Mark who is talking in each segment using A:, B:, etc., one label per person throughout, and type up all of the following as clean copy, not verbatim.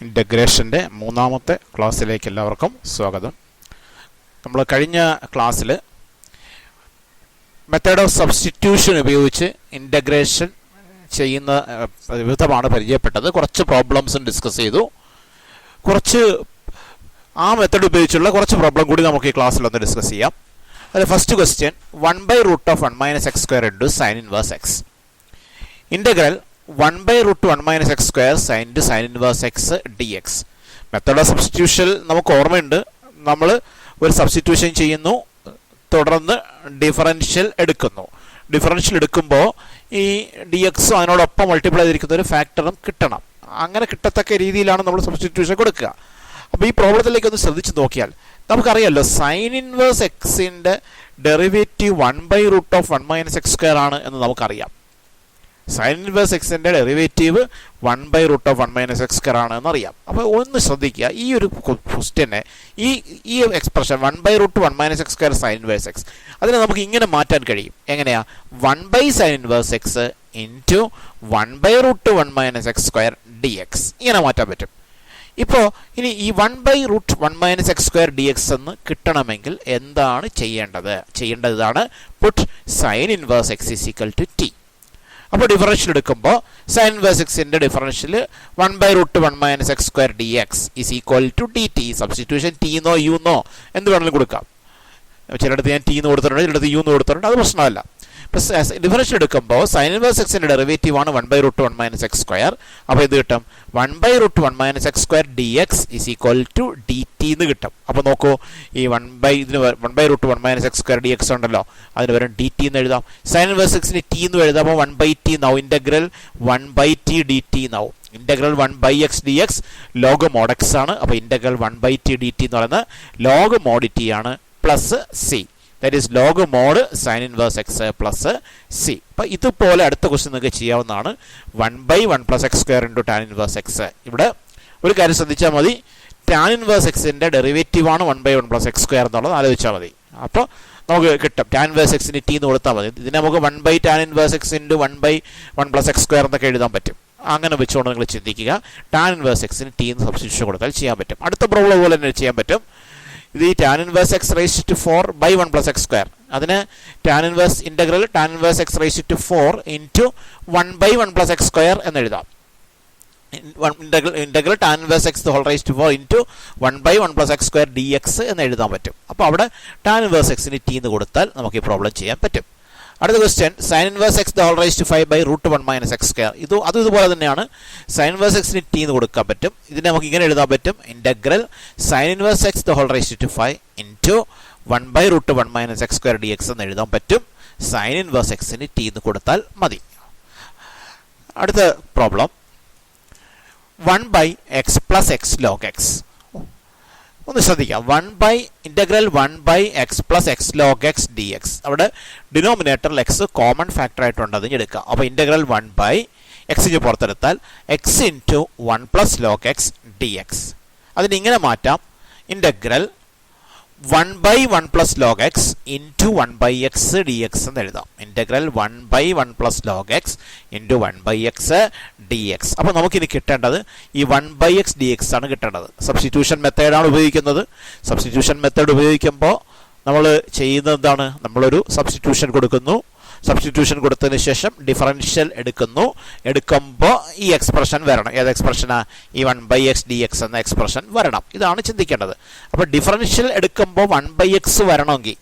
A: ഇൻ്റഗ്രേഷൻ്റെ മൂന്നാമത്തെ ക്ലാസ്സിലേക്ക് എല്ലാവർക്കും സ്വാഗതം. നമ്മൾ കഴിഞ്ഞ ക്ലാസ്സിൽ മെത്തേഡ് ഓഫ് സബ്സ്റ്റിറ്റ്യൂഷൻ ഉപയോഗിച്ച് ഇൻ്റഗ്രേഷൻ ചെയ്യുന്ന വിധമാണ് പരിചയപ്പെട്ടത്. കുറച്ച് പ്രോബ്ലംസും ഡിസ്കസ് ചെയ്തു. ആ മെത്തേഡ് ഉപയോഗിച്ചുള്ള കുറച്ച് പ്രോബ്ലം കൂടി നമുക്ക് ഈ ക്ലാസ്സിലൊന്ന് ഡിസ്കസ് ചെയ്യാം. അതിൽ first question 1/√(1 - x² × sin inverse x). Integral 1/√(1 - x² sin inverse x dx. Method of substitution നമുക്ക് ഓർമ്മയുണ്ട്. നമ്മൾ ഒരു സബ്സ്റ്റിറ്റ്യൂഷൻ ചെയ്യുന്നു, തുടർന്ന് ഡിഫറൻഷ്യൽ എടുക്കുമ്പോൾ ഈ ഡി എക്സും അതിനോടൊപ്പം മൾട്ടിപ്ലൈ ചെയ്തിരിക്കുന്ന ഒരു ഫാക്ടറും കിട്ടണം. അങ്ങനെ കിട്ടത്തക്ക രീതിയിലാണ് നമ്മൾ സബ്സ്റ്റിറ്റ്യൂഷൻ കൊടുക്കുക. അപ്പോൾ ഈ പ്രോബ്ലത്തിലേക്ക് ഒന്ന് ശ്രദ്ധിച്ച് നോക്കിയാൽ നമുക്കറിയാമല്ലോ, സൈൻ ഇൻവേഴ്സ് എക്സിൻ്റെ ഡെറിവേറ്റീവ് 1/√(1 - x² ആണ് എന്ന് നമുക്കറിയാം. സൈൻ ഇൻവേഴ്സ് എക്സിൻ്റെ ഡെറിവേറ്റീവ് 1/√(1 - x² ആണ് എന്നറിയാം. അപ്പോൾ ഒന്ന് ശ്രദ്ധിക്കുക, ഈ ഒരു ക്വസ്റ്റ്യനെ ഈ expression 1/√(1 - x² sine inverse X, അതിനെ നമുക്ക് ഇങ്ങനെ മാറ്റാൻ കഴിയും. എങ്ങനെയാ? 1/sin inverse x × 1/√(1 - x² dx ഇങ്ങനെ മാറ്റാൻ പറ്റും. ഇപ്പോൾ ഇനി ഈ 1/√(1 - x² dx എന്ന് കിട്ടണമെങ്കിൽ എന്താണ് ചെയ്യേണ്ടതാണ് put sine inverse x = t. അപ്പോൾ ഡിഫറൻഷ്യൽ എടുക്കുമ്പോൾ സൈൻ ഇൻവേഴ്സ് എക്സിൻ്റെ differential 1/√(1 - x² dx = dt. Substitution t എന്നോ u എന്നോ എന്ത് വേണമെങ്കിലും കൊടുക്കാം. ചിലയിടത്ത് ഞാൻ t എന്ന് കൊടുത്തിട്ടുണ്ട്, ചിലയിടത്ത് u എന്ന് കൊടുത്തിട്ടുണ്ട്, അത് പ്രശ്നമല്ല. ഇപ്പോൾ ഡിഫറൻഷ്യൽ എടുക്കുമ്പോൾ സൈൻ ഇൻവേഴ്സ് എക്സിൻ്റെ ഡെറിവേറ്റീവ് ആണ് 1/√(1 - x². അപ്പോൾ ഇത് കിട്ടും 1/√(1 - x² dx = dt എന്ന് കിട്ടും. അപ്പോൾ നോക്കൂ, ഈ 1/√(1 - x² dx ഉണ്ടല്ലോ, അതിന് വരും dt എന്ന് എഴുതാം. സൈൻ ഇൻവേഴ്സ് എക്സിന് t എന്ന് എഴുതാമ്പോൾ 1/t എന്നാവും. ഇൻ്റഗ്രൽ 1/t dt എന്നാവും. Integral 1/x dx log mod x ആണ്. അപ്പോൾ ഇൻ്റഗ്രൽ 1/t dt എന്ന് പറയുന്നത് log mod t ആണ് plus c. That is log mode sine inverse X plus C. അപ്പോൾ ഇതുപോലെ അടുത്ത ക്വസ്റ്റ്യൻ നിങ്ങൾക്ക് ചെയ്യാവുന്നതാണ്. 1/1 + x² × tan ഇൻവേഴ്സ് എക്സ്. ഇവിടെ ഒരു കാര്യം ശ്രദ്ധിച്ചാൽ മതി, tan ഇൻവേഴ്സ് എക്സിൻ്റെ ഡെറിവേറ്റീവാണ് 1/1 + x² എന്നുള്ളത് ആലോചിച്ചാൽ മതി. അപ്പോൾ നമുക്ക് കിട്ടും tan ഇൻവേഴ്സ് എക്സിന് t എന്ന് കൊടുത്താൽ മതി. ഇതിനെ നമുക്ക് 1/tan ഇൻവേഴ്സ് x × 1/1 + x² എന്നൊക്കെ എഴുതാൻ പറ്റും. അങ്ങനെ വെച്ചുകൊണ്ട് നിങ്ങൾ ചിന്തിക്കുക, tan ഇൻവേഴ്സ് എക്സിന് t എന്ന് സബ്സ്റ്റിറ്റ്യൂഷൻ കൊടുത്താൽ ചെയ്യാൻ പറ്റും. അടുത്ത പ്രോബ്ലം പോലെ തന്നെ ചെയ്യാൻ പറ്റും. ഇത് ഈ tan ഇൻവേഴ്സ് x⁴/1 + x², അതിന് tan inverse integral tan inverse x⁴ × 1/1 + x² എന്ന് എഴുതാം. Integral tan inverse x⁴ × 1/1 + x² dx എന്ന് എഴുതാൻ പറ്റും. അപ്പോൾ അവിടെ tan ഇൻവേഴ്സ് എക്സിന് t എന്ന് കൊടുത്താൽ നമുക്ക് ഈ പ്രോബ്ലം ചെയ്യാൻ പറ്റും. അടുത്ത question sine inverse x⁵/√(1 - x². ഇതുപോലെ തന്നെയാണ്. സൈൻ ഇൻവേഴ്സ് എക്സിന് t എന്ന് കൊടുക്കാൻ പറ്റും. ഇതിനെ നമുക്ക് ഇങ്ങനെ എഴുതാൻ പറ്റും. Integral sine inverse x⁵ × 1/√(1 - x² dx എന്ന് എഴുതാൻ പറ്റും. സൈൻ ഇൻവേഴ്സ് എക്സിന് t എന്ന് കൊടുത്താൽ മതി. അടുത്ത problem 1/x + x log x. ഒന്ന് ശ്രദ്ധിക്കാം, integral 1/x + x log x dx. അവിടെ ഡിനോമിനേറ്ററിൽ x കോമൺ ഫാക്ടർ ആയിട്ടുണ്ട്, അതിന് എടുക്കുക. അപ്പോൾ integral 1/x പുറത്തെടുത്താൽ x × 1 + log x dx. അതിന് ഇങ്ങനെ മാറ്റാം, integral 1/1 + log x × 1/x dx എന്ന് എഴുതാം. Integral 1/1 + log x × 1/x dx. അപ്പോൾ നമുക്കിനി കിട്ടേണ്ടത് ഈ 1/x dx ആണ് കിട്ടേണ്ടത്. സബ്സ്റ്റിറ്റ്യൂഷൻ മെത്തേഡാണ് ഉപയോഗിക്കുന്നത്. സബ്സ്റ്റിറ്റ്യൂഷൻ മെത്തേഡ് ഉപയോഗിക്കുമ്പോൾ നമ്മൾ ചെയ്യുന്നത് എന്താണ്? നമ്മളൊരു സബ്സ്റ്റിറ്റ്യൂഷൻ കൊടുക്കുന്നു. സബ്സ്റ്റിറ്റ്യൂഷൻ കൊടുത്തതിന് ശേഷം ഡിഫറൻഷ്യൽ എടുക്കുമ്പോൾ ഈ എക്സ്പ്രഷൻ വരണം. ഏത് എക്സ്പ്രഷനാണ്? ഈ 1/x dx എന്ന എക്സ്പ്രഷൻ വരണം. ഇതാണ് ചിന്തിക്കേണ്ടത്. അപ്പോൾ ഡിഫറൻഷ്യൽ എടുക്കുമ്പോൾ 1/x വരണമെങ്കിൽ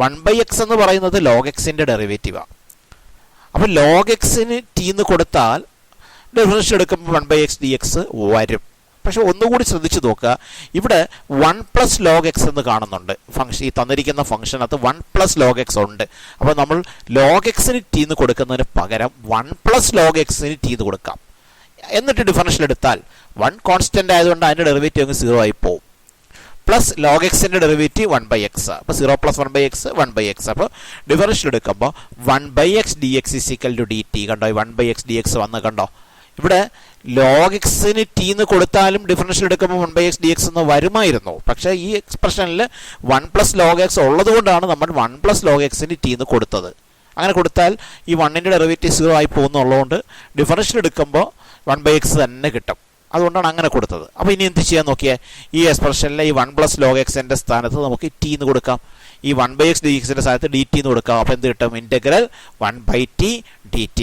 A: 1/x എന്ന് പറയുന്നത് log xൻ്റെ ഡെറിവേറ്റീവാണ്. അപ്പോൾ log xന് t എന്ന് കൊടുത്താൽ ഡിഫറൻഷ്യൽ എടുക്കുമ്പോൾ 1/x dx വരും. പക്ഷെ ഒന്നുകൂടി ശ്രദ്ധിച്ചു നോക്കുക, ഇവിടെ 1 + log x എന്ന് കാണുന്നുണ്ട്. ഫംഗ്ഷൻ ഈ തന്നിരിക്കുന്ന ഫംഗ്ഷനകത്ത് 1 + log x ഉണ്ട്. അപ്പോൾ നമ്മൾ log xന് t എന്ന് കൊടുക്കുന്നതിന് പകരം 1 + log xന് t എന്ന് കൊടുക്കാം. എന്നിട്ട് ഡിഫറൻഷ്യൽ എടുത്താൽ 1 കോൺസ്റ്റൻ്റ് ആയതുകൊണ്ട് അതിൻ്റെ ഡെറിവേറ്റീവ് അങ്ങ് 0 ആയി പോകും. പ്ലസ് log xൻ്റെ ഡെറിവേറ്റീവ് 1/x. അപ്പോൾ 0 + 1/x 1/x. അപ്പോൾ ഡിഫറൻഷ്യൽ എടുക്കുമ്പോൾ 1/x dx = dt. കണ്ടോ, 1/x dx വന്ന് കണ്ടോ. ഇവിടെ log xന് t എന്ന് കൊടുത്താലും ഡിഫറൻഷ്യൽ എടുക്കുമ്പോൾ 1/x dx എന്ന് വരുമായിരുന്നു. പക്ഷേ ഈ എക്സ്പ്രഷനിൽ 1 + log x ഉള്ളത് കൊണ്ടാണ് നമ്മൾ 1 + log xന് t എന്ന് കൊടുത്തത്. അങ്ങനെ കൊടുത്താൽ ഈ 1ൻ്റെ ഡെറിവേറ്റീവ് 0 ആയി പോകുന്നുള്ളതുകൊണ്ട് ഡിഫറൻഷ്യൽ എടുക്കുമ്പോൾ 1/x തന്നെ കിട്ടും. അതുകൊണ്ടാണ് അങ്ങനെ കൊടുത്തത്. അപ്പോൾ ഇനി എന്ത് ചെയ്യാൻ നോക്കിയാൽ ഈ എക്സ്പ്രഷനിലെ ഈ 1 + log xന്റെ സ്ഥാനത്ത് നമുക്ക് t എന്ന് കൊടുക്കാം. ഈ 1/x dxന്റെ സ്ഥാനത്ത് dt എന്ന് കൊടുക്കാം. അപ്പോൾ എന്ത് കിട്ടും? Integral 1/t dt.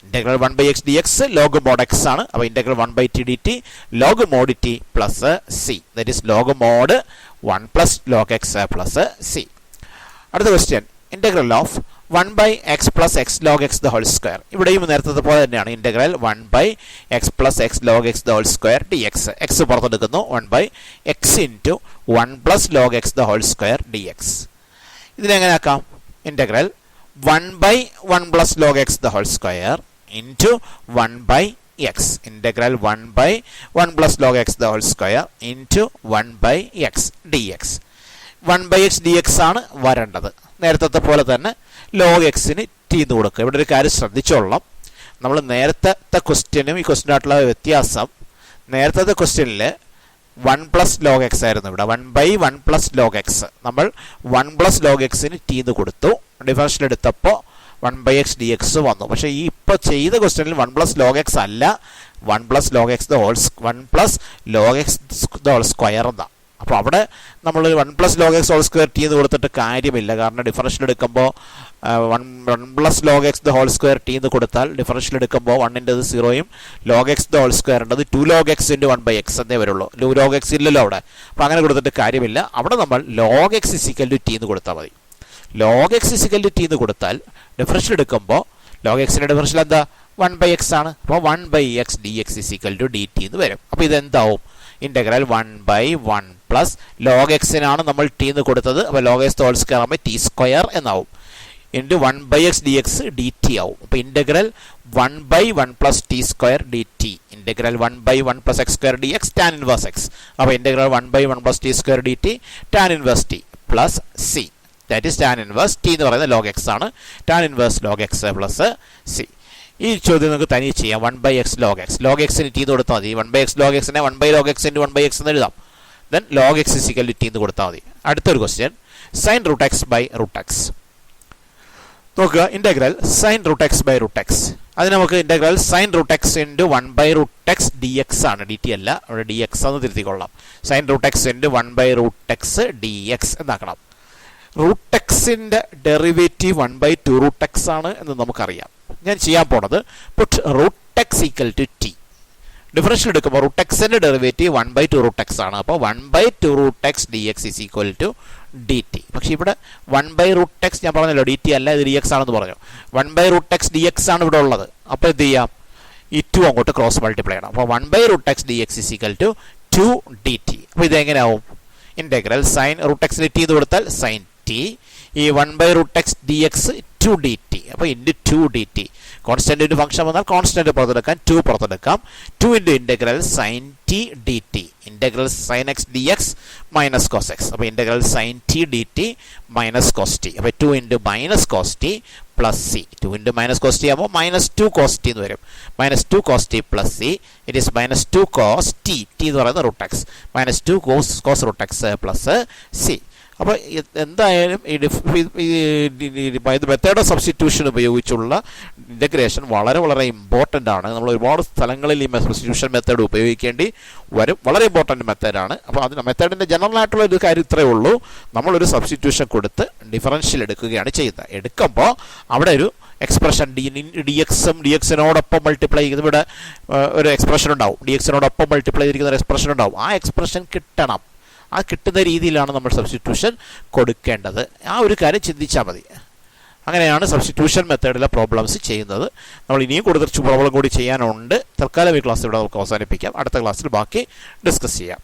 A: Integral 1/x dx log mod x ആണ്. അപ്പോൾ integral 1/t dt log mod t plus c. That is log mod 1 + log x plus c. അടുത്ത question, integral of 1/x + x log x the whole square. ഇവിടെയും നേരത്തെ പോലെ തന്നെയാണ്. Integral 1/x + x log x the whole square dx. x പുറത്തെടുക്കുന്നു. 1/x × 1 + log x the whole square dx. ഇതിനെങ്ങനെ ആക്കാം? Integral 1/1 + log x the whole square into 1/x. Integral 1/1 + log x the whole square into 1/x dx. 1/x dx ആണ് വരേണ്ടത്. നേരത്തെ പോലെ തന്നെ log xന് t എന്ന് കൊടുക്കുക. ഇവിടെ ഒരു കാര്യം ശ്രദ്ധിച്ചോളാം. നമ്മൾ നേരത്തെ ക്വസ്റ്റ്യനും ഈ ക്വസ്റ്റ്യനായിട്ടുള്ള വ്യത്യാസം, നേരത്തെ ക്വസ്റ്റ്യനിൽ 1 + log x ആയിരുന്നു. ഇവിടെ 1/1 + log x. നമ്മൾ 1 + log xന് t എന്ന് കൊടുത്തു. ഡിഫറൻഷ്യൽ എടുത്തപ്പോൾ 1/x dx വന്നു. പക്ഷേ ഈ ഇപ്പോൾ ചെയ്ത ക്വസ്റ്റ്യനിൽ 1 + log x അല്ല, 1 + log x the whole 1 + log x the whole square എന്നാണ്. അപ്പോൾ അവിടെ നമ്മൾ 1 + log x whole square t എന്ന് കൊടുത്തിട്ട് കാര്യമില്ല. കാരണം ഡിഫറൻഷ്യൽ എടുക്കുമ്പോൾ 1 + log x the whole square t എന്ന് കൊടുത്താൽ ഡിഫറൻഷ്യൽ എടുക്കുമ്പോൾ 1-ൻ്റെത് 0യും log x the whole square ഉണ്ടത് 2 log x × 1/x എന്നേ വരുള്ളൂ. log x ഇല്ലല്ലോ അവിടെ. അപ്പോൾ അങ്ങനെ കൊടുത്തിട്ട് കാര്യമില്ല. അവിടെ നമ്മൾ log x = t എന്ന് കൊടുത്താൽ മതി. log x = t എന്ന് കൊടുത്താൽ ഡിഫറൻഷ്യൽ എടുക്കുമ്പോൾ log x ൻ്റെ ഡിഫറൻഷ്യൽ എന്താ? 1/x ആണ്. അപ്പോൾ 1/x dx = dt എന്ന് വരും. അപ്പോൾ ഇതെന്താവും? ഇൻ്റഗ്രൽ 1/1 + log x നാണ് നമ്മൾ t എന്ന് കൊടുത്തത്. അപ്പോൾ log x the whole square ആകുമ്പോൾ t² എന്നാവും. ഇൻറ്റു 1/x dx dt ആവും. അപ്പോൾ integral 1/1 + t² dt. Integral 1/1 + x² dx tan inverse x. അപ്പോൾ integral 1/1 + t² dt tan inverse t plus c. That is tan inverse t എന്ന് പറയുന്നത് log x ആണ്. tan inverse log x plus c. ഈ ചോദ്യം നമുക്ക് തനിയെ ചെയ്യാം. 1/x log x. log x ന് t എന്ന് കൊടുത്താൽ മതി. 1/x log x നെ 1/log x × 1/x എന്ന് എഴുതാം. ദെൻ log x = t എന്ന് കൊടുത്താൽ മതി. അടുത്തൊരു ക്വസ്റ്റ്യൻ, sin √x/√x. നോക്കുക, ഇൻ്റഗ്രൽ sin √x/√x. അത് നമുക്ക് integral sin √x × 1/√x dx ആണ്. dt അല്ല, അവിടെ dx എന്ന് തിരുത്തിക്കൊള്ളാം. sin √x × 1/√x dx എന്നാക്കണം. √x-ൻ്റെ ഡെറിവേറ്റീവ് 1/2√x ആണ് എന്ന് നമുക്കറിയാം. ഞാൻ ചെയ്യാൻ പോണത് പുട്ട് √x = t. ഡിഫറൻഷ്യൽ എടുക്കുമ്പോൾ √x-ൻ്റെ ഡെറിവേറ്റീവ് 1/2√x ആണ്. അപ്പോൾ 1/2√x dx = dt. പക്ഷേ ഇവിടെ 1/√x ഞാൻ പറഞ്ഞല്ലോ dt അല്ല, ഇത് dx ആണെന്ന് പറഞ്ഞു. 1/√x dx ആണ് ഇവിടെ ഉള്ളത്. അപ്പോൾ എന്ത് ചെയ്യാം? ഈ 2 അങ്ങോട്ട് ക്രോസ് മൾട്ടിപ്ലൈ ചെയ്യണം. അപ്പോൾ 1/√x dx = 2 dt. അപ്പോൾ ഇതെങ്ങനെയാവും? ഇൻ്റഗ്രൽ sin √x ന് t എന്ന് കൊടുത്താൽ sin t, ഈ 1/√x dx 2 dt. അപ്പോൾ ഇൻറ്റു 2 dt. കോൺസ്റ്റൻറ്റ് ഫംഗ്ഷൻ വന്നാൽ കോൺസ്റ്റൻറ്റ് പുറത്തെടുക്കാം, 2 പുറത്തെടുക്കാം. 2 × integral sin t dt. Integral sin x dx minus cos x. അപ്പോൾ integral sin t dt minus cos t. അപ്പോൾ 2 × -cos t plus c. 2 × -cos t ആകുമ്പോൾ -2 cos t എന്ന് വരും. -2 cos t plus c. It is -2 cos t. t എന്ന് പറയുന്നത് √x. -2 cos √x plus c. അപ്പോൾ എന്തായാലും ഈ മെത്തേഡ് ഓഫ് സബ്സ്റ്റിറ്റ്യൂഷൻ ഉപയോഗിച്ചുള്ള ഇൻ്റഗ്രേഷൻ വളരെ ഇമ്പോർട്ടൻ്റ് ആണ്. നമ്മൾ ഒരുപാട് സ്ഥലങ്ങളിൽ ഈ സബ്സ്റ്റിറ്റ്യൂഷൻ മെത്തേഡ് ഉപയോഗിക്കേണ്ടി വരും. വളരെ ഇമ്പോർട്ടൻ്റ് മെത്തേഡാണ്. അപ്പോൾ അതിന് മെത്തേഡിൻ്റെ ജനറൽ ആയിട്ടുള്ള ഒരു കാര്യം ഇത്രയേ ഉള്ളൂ. നമ്മളൊരു സബ്സ്റ്റിറ്റ്യൂഷൻ കൊടുത്ത് ഡിഫറൻഷ്യൽ എടുക്കുകയാണ് ചെയ്യുന്നത്. എടുക്കുമ്പോൾ അവിടെ ഒരു എക്സ്പ്രഷൻ dxനോടൊപ്പം മൾട്ടിപ്ലൈ ചെയ്ത് ഇവിടെ ഒരു എക്സ്പ്രഷൻ ഉണ്ടാവും. dxനോടൊപ്പം മൾട്ടിപ്ലൈ ചെയ്തിരിക്കുന്ന ഒരു എക്സ്പ്രഷൻ ഉണ്ടാവും. ആ എക്സ്പ്രഷൻ കിട്ടണം. ആ കിട്ടുന്ന രീതിയിലാണ് നമ്മൾ സബ്സ്റ്റിറ്റ്യൂഷൻ കൊടുക്കേണ്ടത്. ആ ഒരു കാര്യം ചിന്തിച്ചാൽ മതി. അങ്ങനെയാണ് സബ്സ്റ്റിറ്റ്യൂഷൻ മെത്തേഡിലെ പ്രോബ്ലംസ് ചെയ്യുന്നത്. നമ്മൾ ഇനിയും കൂടുതൽ പ്രോബ്ലം കൂടി ചെയ്യാനുണ്ട്. തൽക്കാലം ഈ ക്ലാസ് ഇവിടെ നമുക്ക് അവസാനിപ്പിക്കാം. അടുത്ത ക്ലാസ്സിൽ ബാക്കി ഡിസ്കസ് ചെയ്യാം.